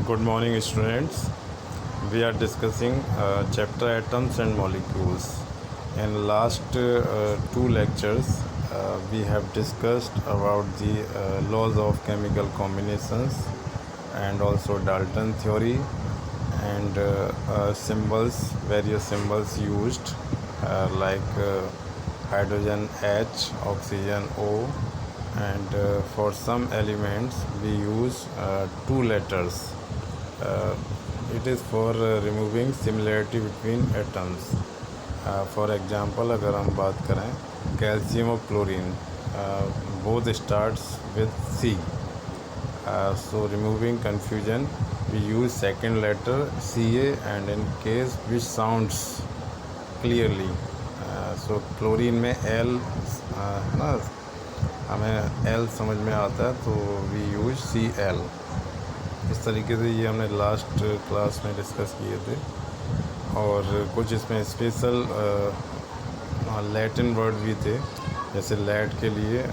Good morning, students. We are discussing chapter atoms and molecules. In last two lectures, we have discussed about the laws of chemical combinations and also Dalton theory and symbols, various symbols used hydrogen H, oxygen O, and for some elements we use two letters. It is for removing similarity between atoms. For example, अगर हम बात करें calcium और chlorine, both starts with C. So removing confusion, we use second letter Ca, and in case which sounds clearly, so chlorine में L है ना, हमें L समझ में आता है तो वी यूज Cl. इस तरीके से ये हमने लास्ट क्लास में डिस्कस किए थे. और कुछ इसमें स्पेशल लैटिन वर्ड भी थे, जैसे लैट के लिए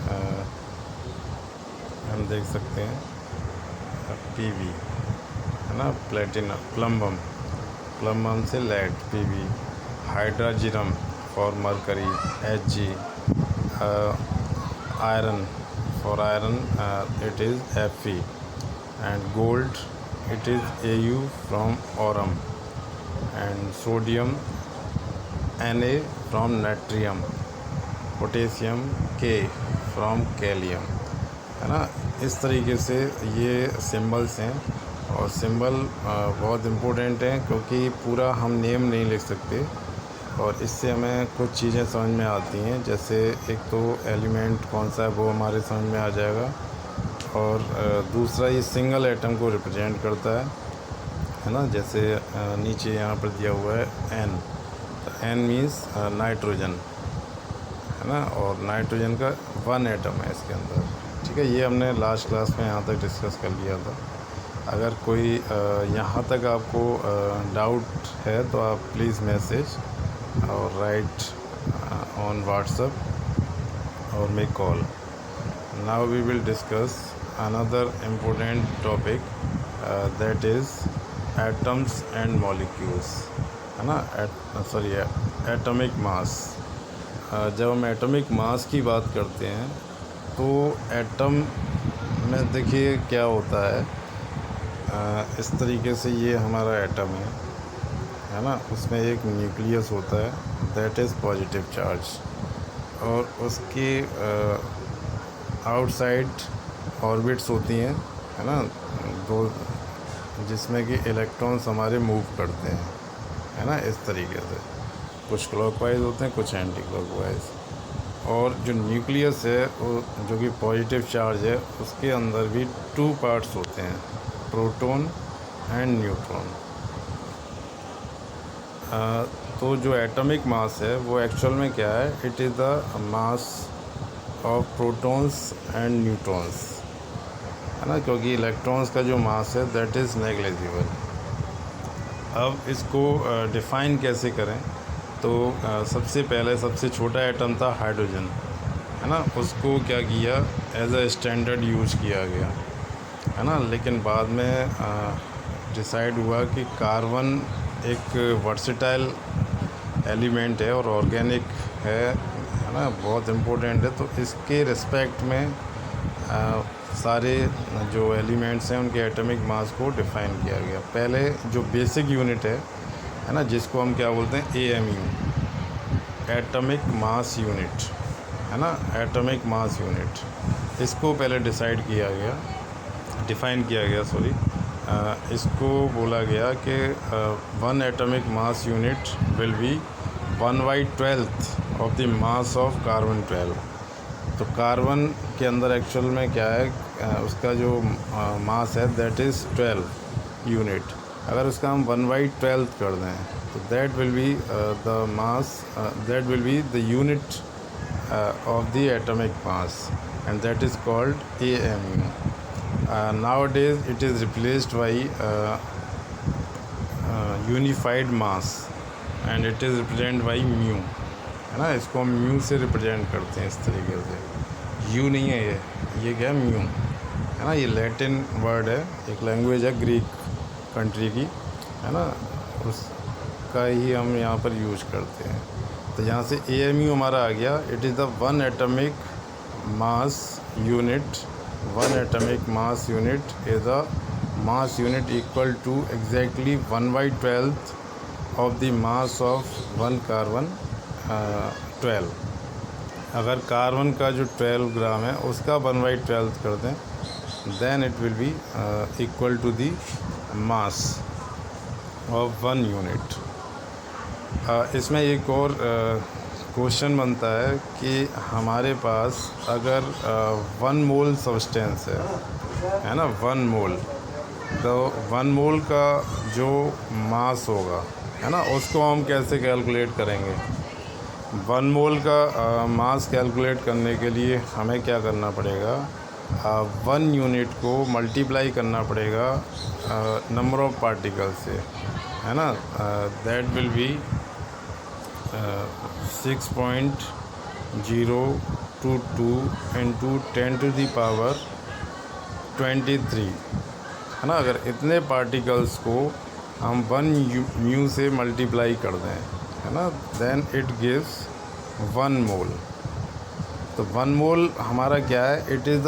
हम देख सकते हैं Pv है ना, प्लेटिनम, प्लम्बम से लैट Pv. Hydrargyrum for mercury Hg. Iron for iron it is Fe. And gold, it is Au from aurum. And sodium, Na from natrium. Potassium K from कैलियम, है ना. इस तरीके से ये सिंबल्स हैं. और सिंबल बहुत इम्पोर्टेंट हैं क्योंकि पूरा हम नेम नहीं लिख सकते, और इससे हमें कुछ चीज़ें समझ में आती हैं. जैसे एक तो एलिमेंट कौन सा है वो हमारे समझ में आ जाएगा, और दूसरा ये सिंगल एटम को रिप्रेजेंट करता है ना. जैसे नीचे यहाँ पर दिया हुआ है N, तो N मीन्स नाइट्रोजन, है ना, और नाइट्रोजन का वन एटम है इसके अंदर. ठीक है, ये हमने लास्ट क्लास में यहाँ तक डिस्कस कर लिया था. अगर कोई यहाँ तक आपको डाउट है तो आप प्लीज़ मैसेज और राइट ऑन व्हाट्सएप और make call. Now we will discuss another important topic, that is atoms and molecules, है ना. Atomic mass. जब हम एटॉमिक मास की बात करते हैं तो एटम में देखिए क्या होता है. इस तरीके से ये हमारा एटम है ना. उसमें एक न्यूक्लियस होता है, दैट इज़ पॉजिटिव चार्ज, और उसके आउटसाइड ऑर्बिट्स होती हैं, है ना, दो, जिसमें कि इलेक्ट्रॉन्स हमारे मूव करते हैं, है ना. इस तरीके से कुछ क्लॉकवाइज होते हैं, कुछ एंटी क्लॉकवाइज. और जो न्यूक्लियस है वो जो कि पॉजिटिव चार्ज है, उसके अंदर भी टू पार्ट्स होते हैं, प्रोटॉन एंड न्यूट्रॉन. तो जो एटॉमिक मास है वो एक्चुअल में क्या है, it is the mass of protons and neutrons, है ना, क्योंकि इलेक्ट्रॉन्स का जो मास है दैट इज़ नेग्लिजिबल. अब इसको डिफ़ाइन कैसे करें, तो सबसे पहले सबसे छोटा एटम था हाइड्रोजन, है ना. उसको क्या किया, एज अ स्टैंडर्ड यूज किया गया, है ना. लेकिन बाद में डिसाइड हुआ कि कार्बन एक वर्सेटाइल एलिमेंट है और ऑर्गेनिक है ना, बहुत इम्पोर्टेंट है. तो इसके रिस्पेक्ट में सारे जो एलिमेंट्स हैं उनके एटॉमिक मास को डिफ़ाइन किया गया. पहले जो बेसिक यूनिट है ना, जिसको हम क्या बोलते हैं, AMU, एटॉमिक मास यूनिट, है ना, एटॉमिक मास यूनिट. इसको पहले डिसाइड किया गया, डिफ़ाइन किया गया, सॉरी. इसको बोला गया कि one atomic mass unit will be 1/12 of the mass of carbon 12. तो कार्बन के अंदर एक्चुअल में क्या है, उसका जो मास है दैट इज़ 12 यूनिट. अगर उसका हम 1/12 कर दें तो that will be the mass, that will be the unit of the atomic mass, and that is called AMU. Nowadays it is replaced by unified mass, and it is represented by mu, है ना. इसको हम mu से represent करते हैं इस तरीके से. यू नहीं है ये क्या है, म्यू, है ना. ये लैटिन वर्ड है, एक लैंग्वेज है ग्रीक, कंट्री की, है ना, उसका ही हम यहाँ पर यूज करते हैं। तो यहाँ से AMU हमारा आ गया, it is the 1 atomic mass unit. 1 atomic mass unit is a mass unit equal to exactly 1/12 of the mass of 1 carbon 12। अगर कार्बन का जो 12 ग्राम है उसका 1/12 कर दें, then it will be equal to the mass of 1 unit. इसमें एक और क्वेश्चन बनता है कि हमारे पास अगर 1 मोल सब्सटेंस है ना, 1 मोल, तो 1 मोल का जो मास होगा, है ना, उसको हम कैसे कैलकुलेट करेंगे। 1 मोल का मास कैलकुलेट करने के लिए हमें क्या करना पड़ेगा, 1 यूनिट को मल्टीप्लाई करना पड़ेगा नंबर ऑफ पार्टिकल से, है ना। दैट विल बी 6.022 इंटू 10⁻23, है ना। अगर इतने पार्टिकल्स को हम 1 म्यू से मल्टीप्लाई कर दें, है ना, देन इट गिव्स 1 मोल। तो 1 मोल हमारा क्या है, it is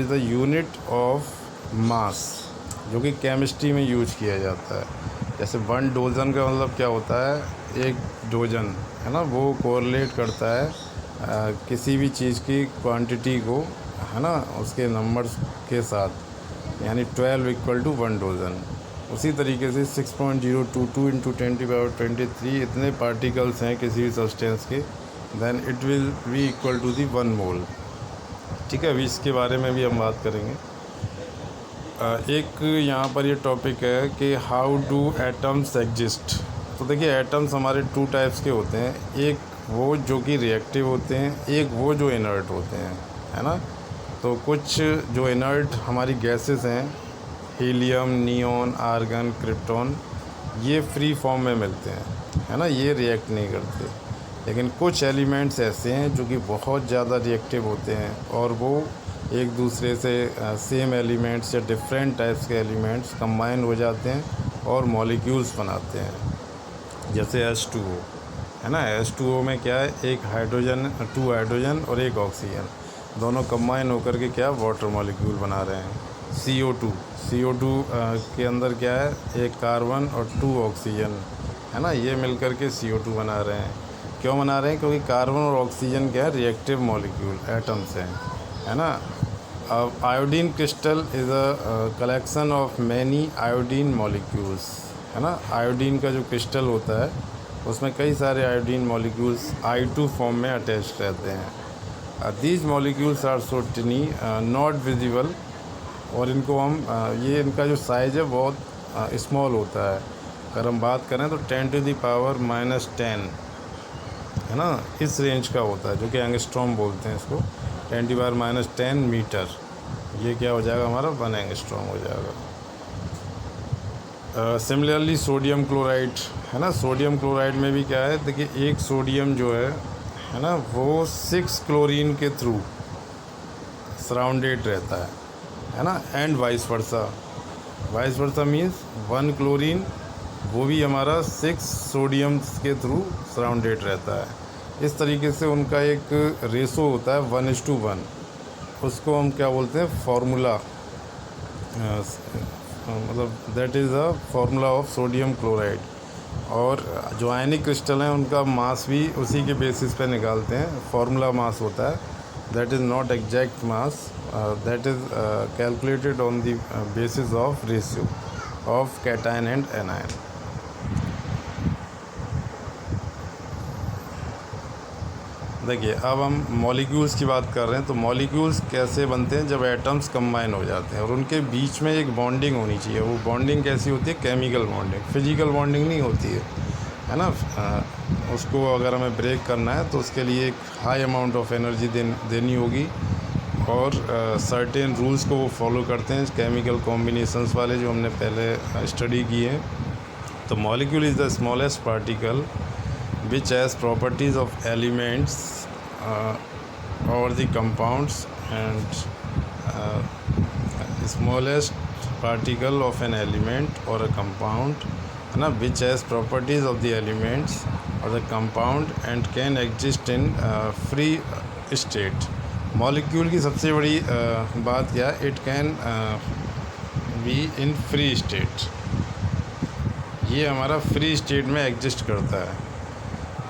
the unit of mass, जो कि केमिस्ट्री में यूज किया जाता है। जैसे 1 डोजन का मतलब क्या होता है, 1 डोजन, है ना, वो कोरिलेट करता है किसी भी चीज़ की क्वांटिटी को, है ना, उसके नंबर्स के साथ, यानी 12 इक्वल टू 1 डोजन। उसी तरीके से 6.022 इंटू 10⁻23 इतने पार्टिकल्स हैं किसी भी सब्सटेंस के, then it will be equal to the 1 mole. ठीक है, अभी इसके बारे में भी हम बात करेंगे। एक यहाँ पर ये टॉपिक है कि हाउ डू एटम्स एग्जिस्ट। तो देखिए, एटम्स हमारे 2 टाइप्स के होते हैं, एक वो जो कि रिएक्टिव होते हैं, एक वो जो इनर्ट होते हैं, है ना। तो कुछ जो इनर्ट हमारी गैसेस हैं, हीलियम, नियॉन, आर्गन, क्रिप्टॉन, ये फ्री फॉर्म में मिलते हैं, है ना, ये रिएक्ट नहीं करते। लेकिन कुछ एलिमेंट्स ऐसे हैं जो कि बहुत ज़्यादा रिएक्टिव होते हैं और वो एक दूसरे से सेम एलिमेंट्स या डिफरेंट टाइप्स के एलिमेंट्स कंबाइन हो जाते हैं और मॉलिक्यूल्स बनाते हैं। जैसे H2O, है ना, H2O में क्या है, एक हाइड्रोजन, 2 हाइड्रोजन और एक ऑक्सीजन, दोनों कंबाइन होकर के क्या वाटर मॉलिक्यूल बना रहे हैं। CO2 के अंदर क्या है, एक कार्बन और 2 ऑक्सीजन, है ना, ये मिलकर के CO2 बना रहे हैं। क्यों बना रहे हैं, क्योंकि कार्बन और ऑक्सीजन क्या है, रिएक्टिव मॉलिक्यूल एटम्स हैं, है ना। अब iodine crystal is a collection of many iodine molecules, है ना। आयोडीन का जो क्रिस्टल होता है उसमें कई सारे आयोडीन मॉलिक्यूल्स I2 फॉर्म में अटैच रहते हैं। These molecules are so tiny, not visible, और इनको हम ये इनका जो साइज़ है बहुत स्मॉल होता है। अगर हम बात करें तो 10⁻⁻10, है ना, इस रेंज का होता है, जो कि एंगस्ट्रॉम बोलते हैं इसको। 10⁻⁻10 मीटर, ये क्या हो जाएगा हमारा, 1 एंगस्ट्रॉम हो जाएगा। सिमिलरली सोडियम क्लोराइड, है ना, सोडियम क्लोराइड में भी क्या है, देखिए, एक सोडियम जो है ना, वो 6 क्लोरीन के थ्रू सराउंडेड रहता है ना, and vice versa means 1 chlorine वो भी हमारा 6 सोडियम्स के थ्रू सराउंडेड रहता है। इस तरीके से उनका एक रेशो होता है 1:1, उसको हम क्या बोलते हैं, फार्मूला, मतलब that is the formula of sodium chloride. और जो आयनिक क्रिस्टल हैं उनका मास भी उसी के बेसिस पे निकालते हैं, फार्मूला मास होता है, that is not exact mass, that is calculated on the basis of ratio of cation and anion. देखिए, अब हम मॉलिक्यूल्स की बात कर रहे हैं। तो मॉलिक्यूल्स कैसे बनते हैं, जब एटम्स कंबाइन हो जाते हैं और उनके बीच में एक बॉन्डिंग होनी चाहिए। वो बॉन्डिंग कैसी होती है, केमिकल बॉन्डिंग, फिजिकल बॉन्डिंग नहीं होती है ना। उसको अगर हमें ब्रेक करना है तो उसके लिए एक हाई अमाउंट ऑफ एनर्जी देनी होगी, और सर्टेन रूल्स को वो फॉलो करते हैं, केमिकल कॉम्बिनेशंस वाले जो हमने पहले स्टडी किए हैं। तो molecule is the smallest particle which has properties of elements or the compounds, and smallest particle of an element और अ कंपाउंड, है ना, which has properties of the elements और the compound and can exist in free state. Molecule की सबसे बड़ी बात क्या है, it can be in free state, ये हमारा फ्री स्टेट में एग्जिस्ट करता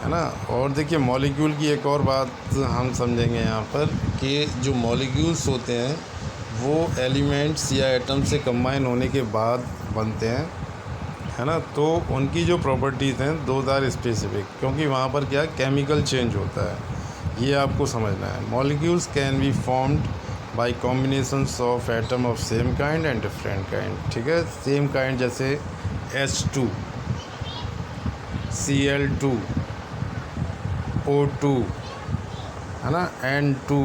है ना। और देखिए मॉलिक्यूल की एक और बात हम समझेंगे यहाँ पर कि जो मॉलिक्यूल्स होते हैं वो एलिमेंट्स या एटम से कंबाइन होने के बाद बनते हैं, है ना। तो उनकी जो प्रॉपर्टीज़ हैं दोज आर स्पेसिफिक, क्योंकि वहाँ पर क्या केमिकल चेंज होता है, ये आपको समझना है। Molecules can be formed by combinations of atom of same kind and different kind, ठीक है। सेम काइंड जैसे H2, Cl2, O2, है ना, N2,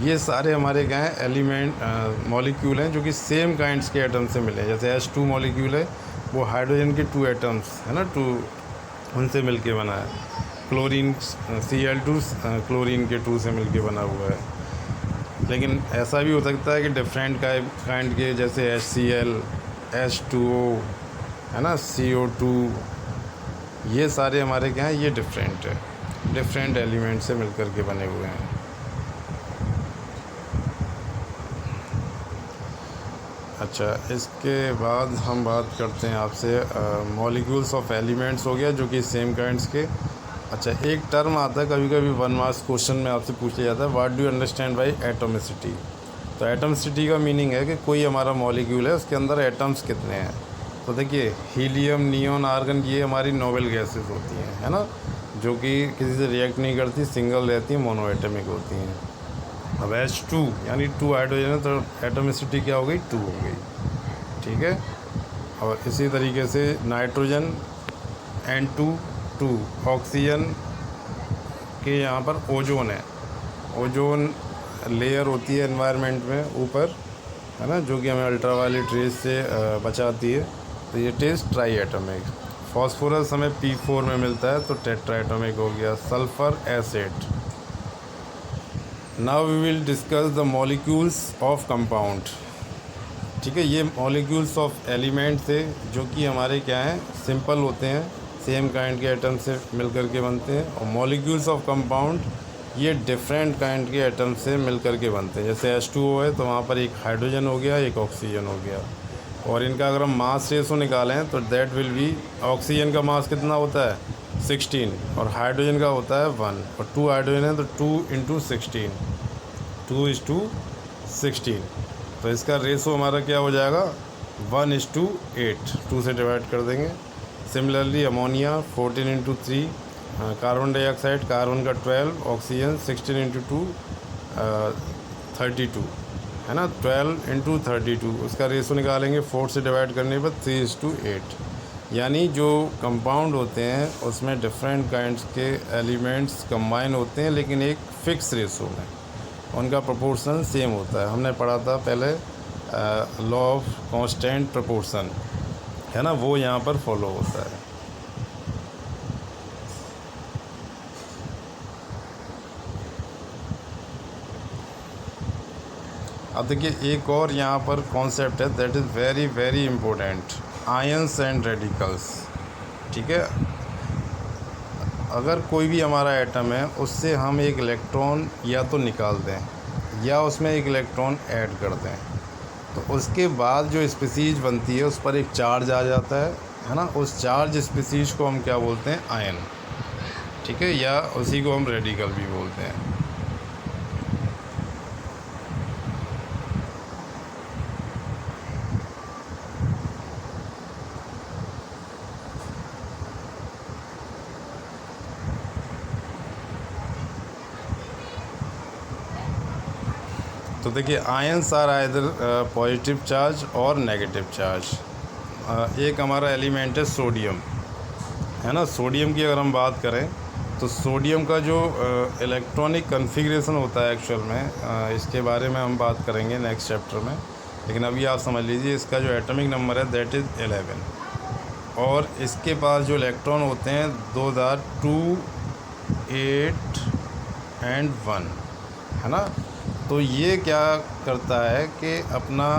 ये सारे हमारे क्या हैं, एलिमेंट मॉलिक्यूल हैं जो कि सेम काइंड्स के एटम से मिले हैं। जैसे H2 मॉलिक्यूल है वो हाइड्रोजन के 2 एटम्स, है ना, 2 उनसे मिलके बना है। क्लोरीन Cl2 क्लोरीन के 2 से मिलके बना हुआ है। लेकिन ऐसा भी हो सकता है कि डिफरेंट काइंड के, जैसे HCl, H2O, है ना, CO2, ये सारे हमारे क्या हैं, ये डिफरेंट है, डिफरेंट एलिमेंट से मिलकर के बने हुए हैं। अच्छा, इसके बाद हम बात करते हैं आपसे मॉलिक्यूल्स ऑफ एलिमेंट्स हो गया जो कि सेम काइंड्स के। अच्छा, एक टर्म आता है कभी कभी 1 मार्क्स क्वेश्चन में आपसे पूछ लिया जाता है, what do you understand by atomicity. तो एटॉमिसिटी का मीनिंग है कि कोई हमारा मॉलिक्यूल है उसके अंदर एटम्स कितने हैं। तो देखिए हीलियम, नियॉन, आर्गन, ये हमारी नोबल गैसेस होती हैं, है ना, जो कि किसी से रिएक्ट नहीं करती, सिंगल रहती हैं, मोनोएटमिक होती हैं। अब H2 यानी 2 हाइड्रोजन है तो एटॉमिसिटी क्या हो गई, 2 हो गई, ठीक है। और इसी तरीके से नाइट्रोजन N2 2, ऑक्सीजन के यहाँ पर ओजोन है, ओजोन लेयर होती है एनवायरनमेंट में ऊपर, है ना, जो कि हमें अल्ट्रावायलेट रेज से बचाती है। तो ये टेस्ट ट्राई एटॉमिक। फॉस्फोरस हमें P4 में मिलता है तो टेट्रा एटॉमिक हो गया। Sulphur acid. Now we will discuss the molecules of compound, ठीक है। ये मॉलिक्यूल्स ऑफ एलिमेंट थे जो कि हमारे क्या हैं, सिंपल होते हैं, सेम काइंड के एटम से मिलकर के बनते हैं। और मॉलिक्यूल्स ऑफ कंपाउंड ये डिफरेंट काइंड के एटम से मिलकर के बनते हैं। जैसे H2O है तो वहाँ पर एक हाइड्रोजन हो गया, एक ऑक्सीजन हो गया। और इनका अगर हम मास रेशो निकालें तो दैट विल बी, ऑक्सीजन का मास कितना होता है 16 और हाइड्रोजन का होता है 1, और 2 हाइड्रोजन है तो 2 × 16, 2:16। तो इसका रेशो हमारा क्या हो जाएगा 1:8, 2 से डिवाइड कर देंगे। Similarly ammonia 14 × 3, carbon dioxide, carbon का 12, ऑक्सीजन 16 × 2 32, है ना, 12 × 32। उसका रेशो निकालेंगे 4 से डिवाइड करने पर 3:8। यानी जो कंपाउंड होते हैं उसमें डिफरेंट काइंड्स के एलिमेंट्स कंबाइन होते हैं, लेकिन एक फिक्स रेशो में उनका प्रोपोर्शन सेम होता है। हमने पढ़ा था पहले लॉ ऑफ कांस्टेंट प्रोपोर्शन, है ना, वो यहाँ पर फॉलो होता है। अब देखिए एक और यहाँ पर कॉन्सेप्ट है that is very very important, ions and radicals, ठीक है। अगर कोई भी हमारा एटम है उससे हम एक इलेक्ट्रॉन या तो निकाल दें या उसमें एक इलेक्ट्रॉन ऐड कर दें, तो उसके बाद जो स्पीसीज बनती है उस पर एक चार्ज आ जाता है ना, उस चार्ज स्पीसीज को हम क्या बोलते हैं, आयन, ठीक है, या उसी को हम रेडिकल भी बोलते हैं। तो देखिए ions are either positive charge और नेगेटिव चार्ज। एक हमारा एलिमेंट है सोडियम, है ना। सोडियम की अगर हम बात करें तो सोडियम का जो इलेक्ट्रॉनिक कन्फिग्रेशन होता है एक्चुअल में, इसके बारे में हम बात करेंगे नेक्स्ट चैप्टर में। लेकिन अभी आप समझ लीजिए इसका जो एटॉमिक नंबर है दैट इज़ 11, और इसके पास जो इलेक्ट्रॉन होते हैं 2, 8 and 1, है ना। तो ये क्या करता है कि अपना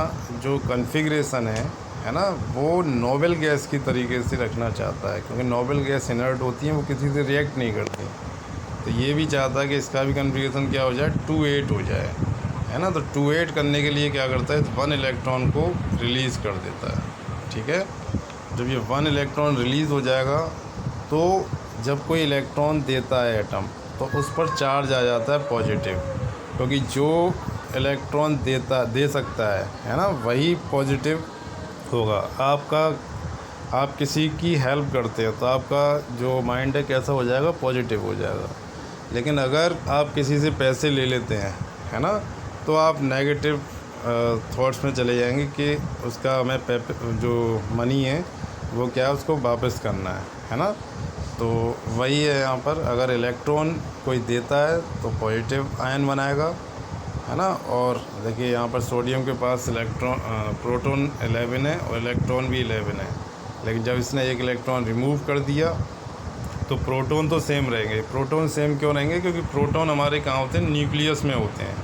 जो कॉन्फ़िगरेशन है ना, वो नोबल गैस की तरीके से रखना चाहता है, क्योंकि नोबल गैस इनर्ट होती हैं, वो किसी से रिएक्ट नहीं करती। तो ये भी चाहता है कि इसका भी कॉन्फ़िगरेशन क्या हो जाए, 2-8 हो जाए, है ना। तो 2-8 करने के लिए क्या करता है, 1 इलेक्ट्रॉन को रिलीज़ कर देता है, ठीक है। जब ये 1 इलेक्ट्रॉन रिलीज़ हो जाएगा, तो जब कोई इलेक्ट्रॉन देता है एटम, तो उस पर चार्ज आ जाता है पॉजिटिव, क्योंकि जो इलेक्ट्रॉन दे सकता है ना, वही पॉजिटिव होगा। आप किसी की हेल्प करते हो तो आपका जो माइंड है कैसा हो जाएगा, पॉजिटिव हो जाएगा। लेकिन अगर आप किसी से पैसे ले लेते हैं, है ना, तो आप नेगेटिव थॉट्स में चले जाएंगे कि उसका हमें जो मनी है वो क्या है, उसको वापस करना है ना। तो वही है यहाँ पर, अगर इलेक्ट्रॉन कोई देता है तो पॉजिटिव आयन बनाएगा, है ना। और देखिए यहाँ पर सोडियम के पास प्रोटॉन 11 है और इलेक्ट्रॉन भी 11 है, लेकिन जब इसने एक इलेक्ट्रॉन रिमूव कर दिया तो प्रोटॉन तो सेम रहेंगे। प्रोटॉन सेम क्यों रहेंगे, क्योंकि प्रोटॉन हमारे कहाँ होते हैं, न्यूक्लियस में होते हैं,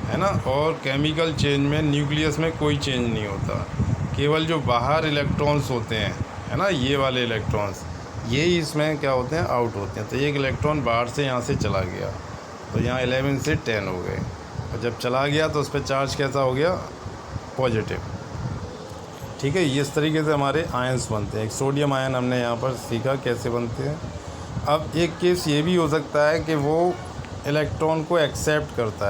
है ना। और केमिकल चेंज में न्यूक्लियस में कोई चेंज नहीं होता, केवल जो बाहर इलेक्ट्रॉन्स होते हैं, है ना, ये वाले इलेक्ट्रॉन्स, ये ही इसमें क्या होते हैं, आउट होते हैं। तो एक इलेक्ट्रॉन बाहर से यहाँ से चला गया, तो यहाँ 11 से 10 हो गए, और जब चला गया तो उस पर चार्ज कैसा हो गया, पॉजिटिव, ठीक है। ये इस तरीके से हमारे आयंस बनते हैं। एक सोडियम आयन हमने यहाँ पर सीखा कैसे बनते हैं। अब एक केस ये भी हो सकता है कि वो इलेक्ट्रॉन को एक्सेप्ट करता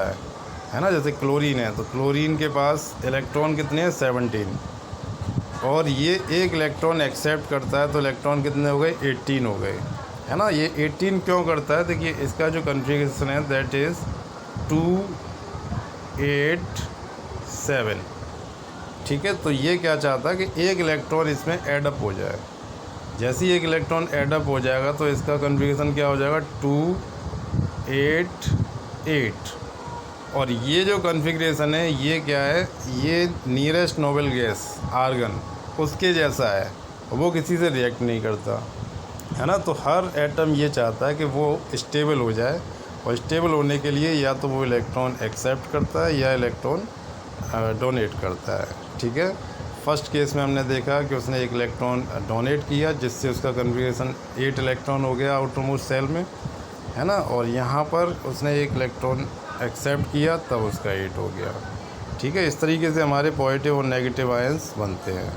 है ना, जैसे क्लोरीन है, तो क्लोरीन के पास इलेक्ट्रॉन कितने हैं, 17, और ये एक इलेक्ट्रॉन एक्सेप्ट करता है, तो इलेक्ट्रॉन कितने हो गए, 18 हो गए, है ना। ये 18 क्यों करता है, देखिए इसका जो कॉन्फ़िगरेशन है दैट इज़ 2, 8, 7, ठीक है। तो ये क्या चाहता है कि एक इलेक्ट्रॉन इसमें ऐड अप हो जाए। जैसे ही एक इलेक्ट्रॉन ऐड अप हो जाएगा तो इसका कॉन्फ़िगरेशन क्या हो जाएगा, 2, 8, 8, और ये जो कॉन्फ़िगरेशन है ये क्या है, ये नियरेस्ट नोबल गैस आर्गन उसके जैसा है, वो किसी से रिएक्ट नहीं करता, है ना। तो हर एटम ये चाहता है कि वो स्टेबल हो जाए, और स्टेबल होने के लिए या तो वो इलेक्ट्रॉन एक्सेप्ट करता है या इलेक्ट्रॉन डोनेट करता है, ठीक है। फर्स्ट केस में हमने देखा कि उसने एक इलेक्ट्रॉन डोनेट किया, जिससे उसका कॉन्फ़िगरेशन 8 इलेक्ट्रॉन हो गया आउटरमोस्ट सेल में, है ना। और यहाँ पर उसने एक इलेक्ट्रॉन एक्सेप्ट किया, तब उसका 8 हो गया, ठीक है। इस तरीके से हमारे पॉजिटिव और नेगेटिव आयंस बनते हैं।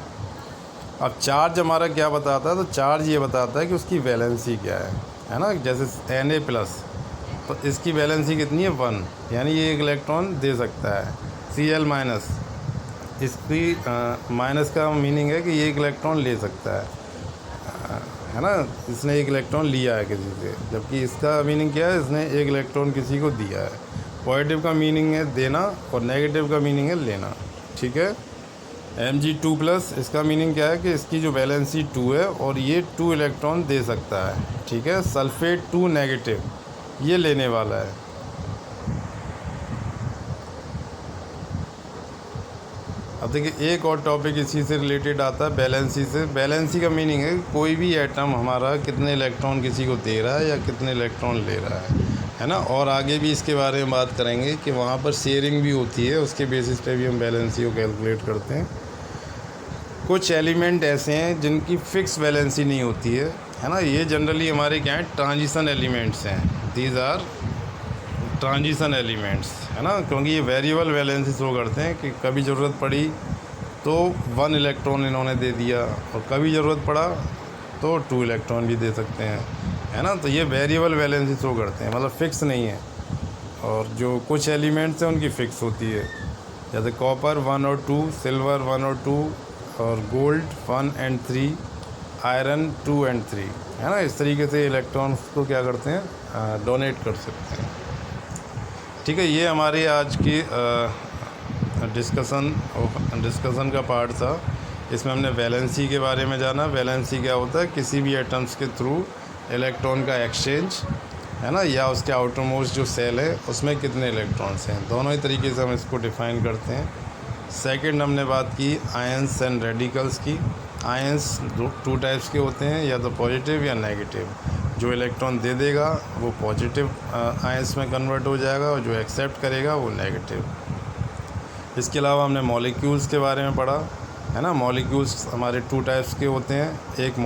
अब चार्ज हमारा क्या बताता है, तो चार्ज ये बताता है कि उसकी वैलेंसी क्या है ना। जैसे Na+, तो इसकी वैलेंसी कितनी है, 1, यानी ये एक इलेक्ट्रॉन दे सकता है। Cl-, इसकी माइनस का मीनिंग है कि ये एक इलेक्ट्रॉन ले सकता है ना, इसने एक इलेक्ट्रॉन लिया है किसी से, जबकि इसका मीनिंग क्या है, इसने एक इलेक्ट्रॉन किसी को दिया है। पॉजिटिव का मीनिंग है देना और नेगेटिव का मीनिंग है लेना, ठीक है। Mg2+, इसका मीनिंग क्या है कि इसकी जो वैलेंसी 2 है और ये 2 इलेक्ट्रॉन दे सकता है, ठीक है। सल्फेट 2 नेगेटिव, ये लेने वाला है। अब देखिए एक और टॉपिक इसी से रिलेटेड आता है, बैलेंसी से। बैलेंसी का मीनिंग है कोई भी एटम हमारा कितने इलेक्ट्रॉन किसी को दे रहा है या कितने इलेक्ट्रॉन ले रहा है ना। और आगे भी इसके बारे में बात करेंगे कि वहाँ पर शेयरिंग भी होती है, उसके बेसिस पे भी हम बैलेंसी को कैलकुलेट करते हैं। कुछ एलिमेंट ऐसे हैं जिनकी फ़िक्स वैलेंसी नहीं होती है ना। ये जनरली हमारे क्या हैं, ट्रांजिशन एलिमेंट्स हैं। दीज आर ट्रांजिशन एलिमेंट्स, है ना, क्योंकि ये वेरिएबल वैलेंसी शो करते हैं कि कभी ज़रूरत पड़ी तो 1 इलेक्ट्रॉन इन्होंने दे दिया, और कभी ज़रूरत पड़ा तो 2 इलेक्ट्रॉन भी दे सकते हैं, है ना। तो ये वेरिएबल वैलेंसी शो करते हैं, मतलब फ़िक्स नहीं है। और जो कुछ एलिमेंट्स हैं उनकी फ़िक्स होती है, जैसे कॉपर 1 और 2, सिल्वर 1 और 2, और गोल्ड 1 और 3, आयरन 2 और 3, है ना। इस तरीके से इलेक्ट्रॉन्स को क्या करते हैं, डोनेट कर सकते हैं, ठीक है। ये हमारी आज की डिस्कशन का पार्ट था। इसमें हमने वैलेंसी के बारे में जाना। वैलेंसी क्या होता है, किसी भी एटम्स के थ्रू इलेक्ट्रॉन का एक्सचेंज, है ना, या उसके आउटर मोस्ट जो सेल है उसमें कितने इलेक्ट्रॉन्स हैं। दोनों ही तरीके से हम इसको डिफ़ाइन करते हैं। सेकंड हमने बात की आयंस एंड रेडिकल्स की। आयंस 2 टाइप्स के होते हैं, या तो पॉजिटिव या नेगेटिव। जो इलेक्ट्रॉन दे देगा वो पॉजिटिव आयंस में कन्वर्ट हो जाएगा, और जो एक्सेप्ट करेगा वो नेगेटिव। इसके अलावा हमने मॉलिक्यूल्स के बारे में पढ़ा है ना। मॉलिक्यूल्स हमारे 2 टाइप्स के होते हैं। एक